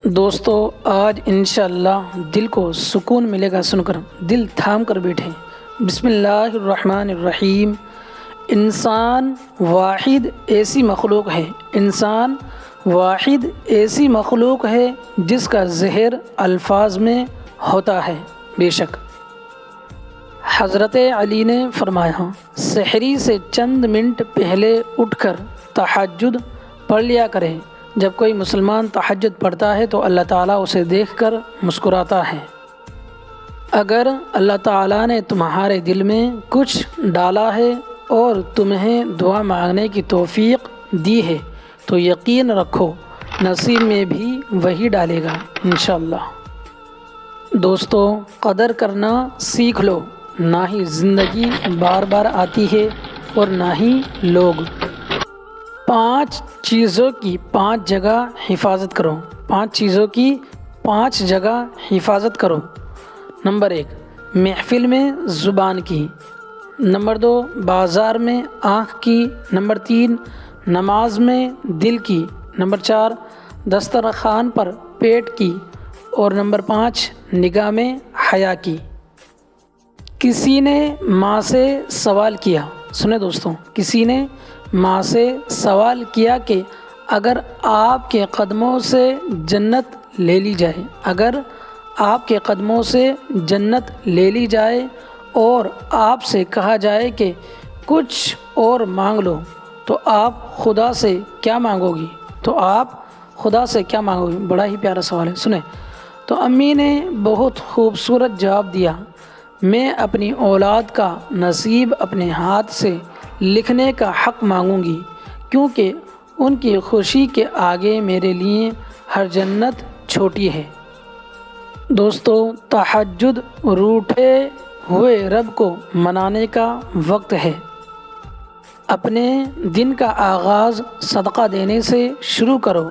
دوستو آج انشاءاللہ دل کو سکون ملے گا سن کر، دل تھام کر بیٹھیں۔ بسم اللہ الرحمن الرحیم۔ انسان واحد ایسی مخلوق ہے ایسی مخلوق ہے جس کا زہر الفاظ میں ہوتا ہے۔ بے شک حضرت علی نے فرمایا، سحری سے چند منٹ پہلے اٹھ کر تہجد پڑھ لیا کرے۔ جب کوئی مسلمان تہجد پڑھتا ہے تو اللہ تعالیٰ اسے دیکھ کر مسکراتا ہے۔ اگر اللہ تعالیٰ نے تمہارے دل میں کچھ ڈالا ہے اور تمہیں دعا مانگنے کی توفیق دی ہے تو یقین رکھو نصیب میں بھی وہی ڈالے گا انشاءاللہ۔ دوستو قدر کرنا سیکھ لو، نہ ہی زندگی بار بار آتی ہے اور نہ ہی لوگ۔ 5 چیزوں کی 5 جگہ حفاظت کرو۔ 5 چیزوں کی 5 جگہ حفاظت کرو۔ نمبر 1 محفل میں زبان کی۔ نمبر 2 بازار میں آنکھ کی۔ نمبر 3 نماز میں دل کی۔ نمبر 4 دسترخوان پر پیٹ کی۔ اور نمبر 5 نگاہ میں حیا کی۔ کسی نے ماں سے سوال کیا، سنیں دوستوں، کسی نے ماں سے سوال کیا کہ اگر آپ کے قدموں سے جنت لے لی جائے، اگر آپ کے قدموں سے جنت لے لی جائے اور آپ سے کہا جائے کہ کچھ اور مانگ لو تو آپ خدا سے کیا مانگو گی؟ بڑا ہی پیارا سوال ہے، سنیں۔ تو امی نے بہت خوبصورت جواب دیا، میں اپنی اولاد کا نصیب اپنے ہاتھ سے لکھنے کا حق مانگوں گی، کیونکہ ان کی خوشی کے آگے میرے لیے ہر جنت چھوٹی ہے۔ دوستو تہجد روٹھے ہوئے رب کو منانے کا وقت ہے۔ اپنے دن کا آغاز صدقہ دینے سے شروع کرو،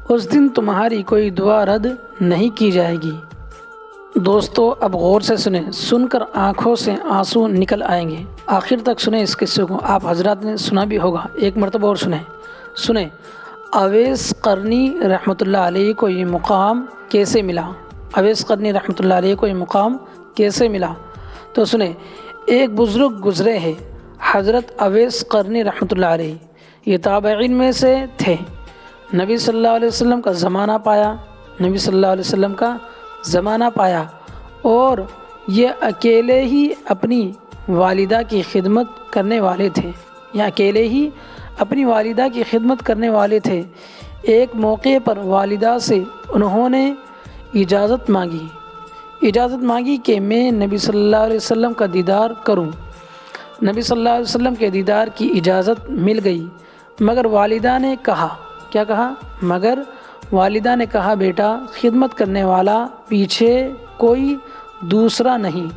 اس دن تمہاری کوئی دعا رد نہیں کی جائے گی۔ دوستو اب غور سے سنیں، سن کر آنکھوں سے آنسو نکل آئیں گے۔ آخر تک سنیں اس قصے کو، آپ حضرات نے سنا بھی ہوگا، ایک مرتبہ اور سنیں۔ اویس قرنی رحمۃ اللہ علیہ کو یہ مقام کیسے ملا؟ تو سنیں، ایک بزرگ گزرے ہیں، حضرت اویس قرنی رحمۃ اللہ علیہ، یہ تابعین میں سے تھے۔ نبی صلی اللہ علیہ وسلم کا زمانہ پایا اور یہ اکیلے ہی اپنی والدہ کی خدمت کرنے والے تھے۔ ایک موقع پر والدہ سے انہوں نے اجازت مانگی کہ میں نبی صلی اللہ علیہ وسلم کا دیدار کروں۔ نبی صلی اللہ علیہ وسلم کے دیدار کی اجازت مل گئی، مگر والدہ نے کہا بیٹا، خدمت کرنے والا پیچھے کوئی دوسرا نہیں،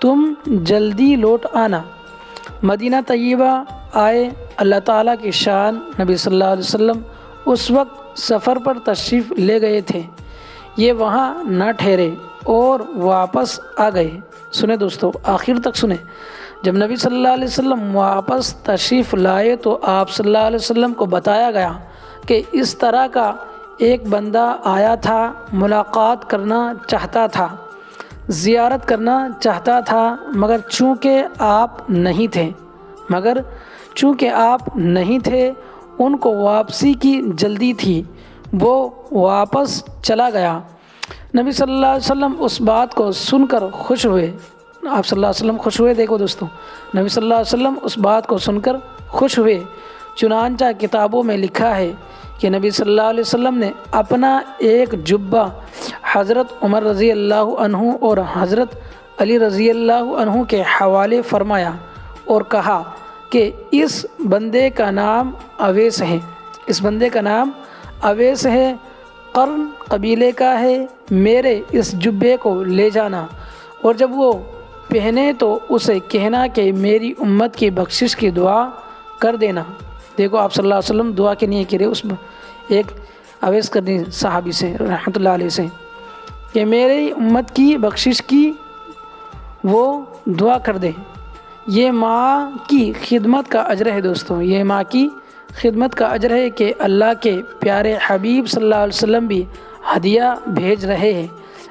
تم جلدی لوٹ آنا۔ مدینہ طیبہ آئے۔ اللہ تعالیٰ کی شان، نبی صلی اللہ علیہ وسلم اس وقت سفر پر تشریف لے گئے تھے، یہ وہاں نہ ٹھہرے اور واپس آ گئے۔ سنیں دوستو، آخر تک سنیں۔ جب نبی صلی اللہ علیہ وسلم واپس تشریف لائے تو آپ صلی اللہ علیہ وسلم کو بتایا گیا کہ اس طرح کا ایک بندہ آیا تھا، ملاقات کرنا چاہتا تھا، زیارت کرنا چاہتا تھا، مگر چونکہ آپ نہیں تھے، ان کو واپسی کی جلدی تھی، وہ واپس چلا گیا۔ نبی صلی اللہ علیہ وسلم اس بات کو سن کر خوش ہوئے۔ آپ صلی اللہ علیہ وسلم خوش ہوئے، دیکھو دوستو، نبی صلی اللہ علیہ وسلم اس بات کو سن کر خوش ہوئے۔ چنانچہ کتابوں میں لکھا ہے کہ نبی صلی اللہ علیہ وسلم نے اپنا ایک جبہ حضرت عمر رضی اللہ عنہ اور حضرت علی رضی اللہ عنہ کے حوالے فرمایا اور کہا کہ اس بندے کا نام اویس ہے، قرن قبیلے کا ہے، میرے اس جبے کو لے جانا اور جب وہ پہنے تو اسے کہنا کہ میری امت کی بخشش کی دعا کر دینا۔ دیکھو آپ صلی اللہ علیہ وسلم دعا کے لیے کرے اس ایک اویس قرنی صحابی سے رحمۃ اللہ علیہ سے کہ میری امت کی بخشش کی وہ دعا کر دے۔ یہ ماں کی خدمت کا اجر ہے دوستوں، یہ ماں کی خدمت کا اجر ہے کہ اللہ کے پیارے حبیب صلی اللہ علیہ وسلم بھی ہدیہ بھیج رہے ہیں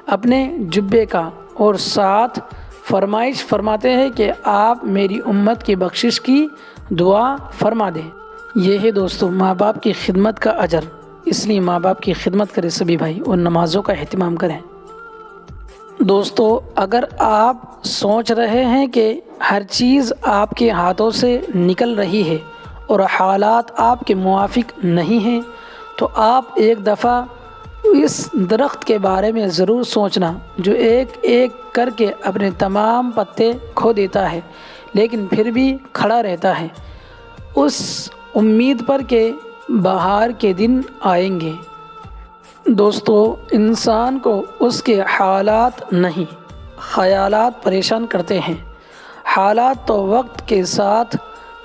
اپنے جبے کا، اور ساتھ فرمائش فرماتے ہیں کہ آپ میری امت کی بخشش کی دعا فرما دیں۔ یہ ہے دوستو ماں باپ کی خدمت کا اجر، اس لیے ماں باپ کی خدمت کریں سبھی بھائی، اور نمازوں کا اہتمام کریں۔ دوستو اگر آپ سوچ رہے ہیں کہ ہر چیز آپ کے ہاتھوں سے نکل رہی ہے اور حالات آپ کے موافق نہیں ہیں، تو آپ ایک دفعہ اس درخت کے بارے میں ضرور سوچنا جو ایک ایک کر کے اپنے تمام پتے کھو دیتا ہے لیکن پھر بھی کھڑا رہتا ہے، اس امید پر کہ بہار کے دن آئیں گے۔ دوستو انسان کو اس کے حالات نہیں، خیالات پریشان کرتے ہیں۔ حالات تو وقت کے ساتھ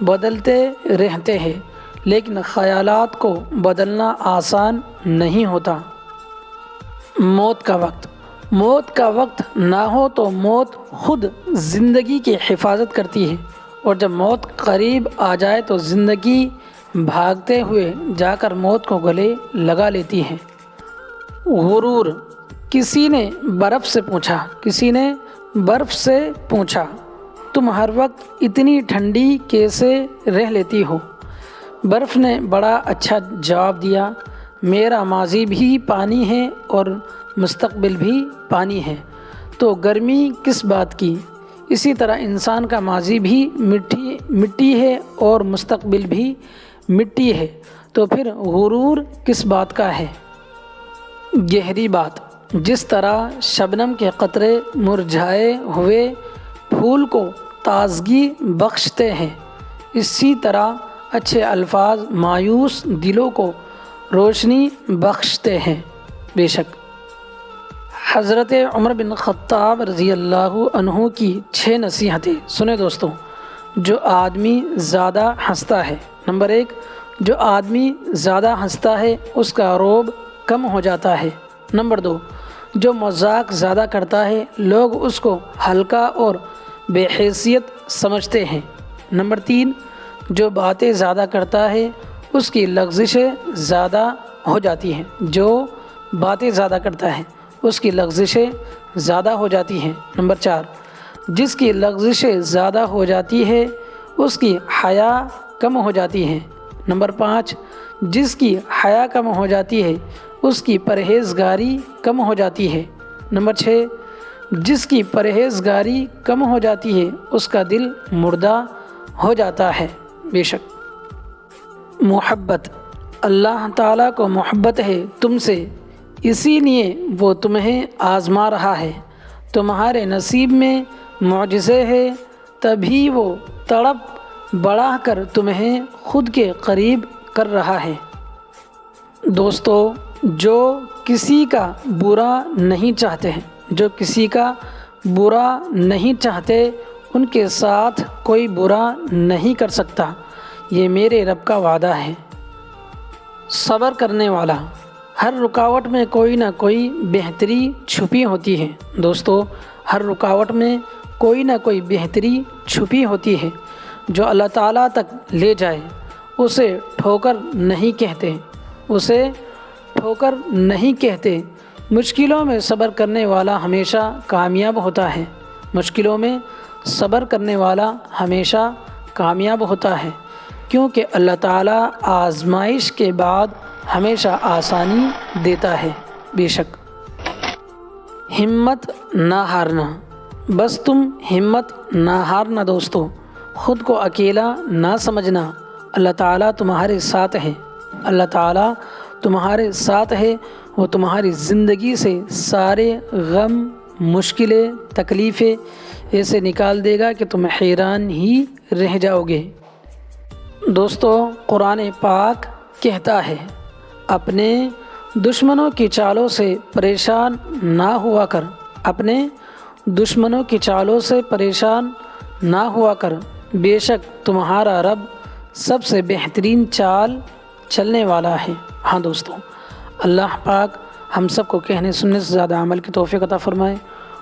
بدلتے رہتے ہیں لیکن خیالات کو بدلنا آسان نہیں ہوتا۔ موت کا وقت نہ ہو تو موت خود زندگی کی حفاظت کرتی ہے، اور جب موت قریب آ جائے تو زندگی بھاگتے ہوئے جا کر موت کو گلے لگا لیتی ہے۔ غرور، کسی نے برف سے پوچھا تم ہر وقت اتنی ٹھنڈی کیسے رہ لیتی ہو؟ برف نے بڑا اچھا جواب دیا، میرا ماضی بھی پانی ہے اور مستقبل بھی پانی ہے، تو گرمی کس بات کی؟ اسی طرح انسان کا ماضی بھی مٹی ہے اور مستقبل بھی مٹی ہے، تو پھر غرور کس بات کا ہے؟ گہری بات، جس طرح شبنم کے قطرے مرجھائے ہوئے پھول کو تازگی بخشتے ہیں، اسی طرح اچھے الفاظ مایوس دلوں کو روشنی بخشتے ہیں۔ بے شک حضرت عمر بن خطاب رضی اللہ عنہ کی 6 نصیحتیں سنیں دوستوں۔ جو آدمی زیادہ ہنستا ہے، نمبر 1، جو آدمی زیادہ ہنستا ہے اس کا رعب کم ہو جاتا ہے۔ نمبر 2، جو مذاق زیادہ کرتا ہے لوگ اس کو ہلکا اور بے حیثیت سمجھتے ہیں۔ نمبر 3، جو باتیں زیادہ کرتا ہے اس کی لغزشیں زیادہ ہو جاتی ہیں۔ جو باتیں زیادہ کرتا ہے اس کی لغزشیں زیادہ ہو جاتی ہیں۔ نمبر 4، جس کی لغزشیں زیادہ ہو جاتی ہے اس کی حیا کم ہو جاتی ہے۔ نمبر 5، جس کی حیا کم ہو جاتی ہے اس کی پرہیزگاری کم ہو جاتی ہے۔ نمبر 6، جس کی پرہیزگاری کم ہو جاتی ہے اس کا دل مردہ ہو جاتا ہے۔ بے شک محبت، اللہ تعالیٰ کو محبت ہے تم سے، اسی لیے وہ تمہیں آزما رہا ہے۔ تمہارے نصیب میں معجزے ہے تبھی وہ تڑپ بڑھا کر تمہیں خود کے قریب کر رہا ہے۔ دوستو جو کسی کا برا نہیں چاہتے ان کے ساتھ کوئی برا نہیں کر سکتا، یہ میرے رب کا وعدہ ہے۔ صبر کرنے والا، ہر رکاوٹ میں کوئی نہ کوئی بہتری چھپی ہوتی ہے۔ دوستو ہر رکاوٹ میں کوئی نہ کوئی بہتری چھپی ہوتی ہے جو اللہ تعالیٰ تک لے جائے، اسے ٹھوکر نہیں کہتے۔ مشکلوں میں صبر کرنے والا ہمیشہ کامیاب ہوتا ہے۔ کیونکہ اللہ تعالیٰ آزمائش کے بعد ہمیشہ آسانی دیتا ہے۔ بے شک ہمت نہ ہارنا، بس تم ہمت نہ ہارنا دوستو، خود کو اکیلا نہ سمجھنا، اللہ تعالیٰ تمہارے ساتھ ہے۔ اللہ تعالیٰ تمہارے ساتھ ہے، وہ تمہاری زندگی سے سارے غم، مشکلیں، تکلیفیں ایسے نکال دے گا کہ تم حیران ہی رہ جاؤ گے۔ دوستو قرآن پاک کہتا ہے اپنے دشمنوں کی چالوں سے پریشان نہ ہوا کر، اپنے دشمنوں کی چالوں سے پریشان نہ ہوا کر، بے شک تمہارا رب سب سے بہترین چال چلنے والا ہے۔ ہاں دوستو اللہ پاک ہم سب کو کہنے سننے سے زیادہ عمل کی توفیق عطا فرمائے،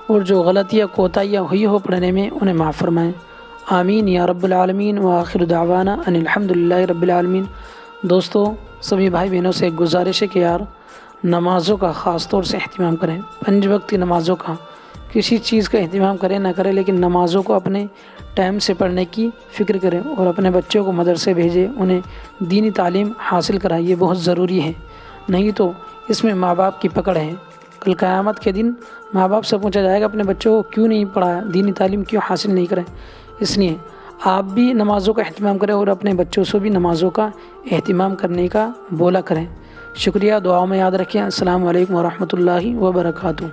اور جو غلطیاں کوتاہیاں ہوئی ہو پڑھنے میں انہیں معاف فرمائے، آمین یا رب العالمین۔ وآخر دعوانا ان الحمد للہ رب العالمین۔ دوستو سبھی بھائی بہنوں سے ایک گزارش ہے کہ یار نمازوں کا خاص طور سے اہتمام کریں۔ 5 وقت کی نمازوں کا کسی چیز کا اہتمام کریں نہ کریں، لیکن نمازوں کو اپنے ٹائم سے پڑھنے کی فکر کریں اور اپنے بچوں کو مدرسے بھیجیں، انہیں دینی تعلیم حاصل کرائیں، یہ بہت ضروری ہے، نہیں تو اس میں ماں باپ کی پکڑ ہے۔ کل قیامت کے دن ماں باپ سے پوچھا جائے گا اپنے بچوں کو کیوں نہیں پڑھایا، دینی تعلیم کیوں حاصل نہیں کریں۔ اس لیے آپ بھی نمازوں کا اہتمام کریں اور اپنے بچوں سے بھی نمازوں کا اہتمام کرنے کا بولا کریں۔ شکریہ، دعاؤں میں یاد رکھیں۔ السلام علیکم ورحمۃ اللہ وبرکاتہ۔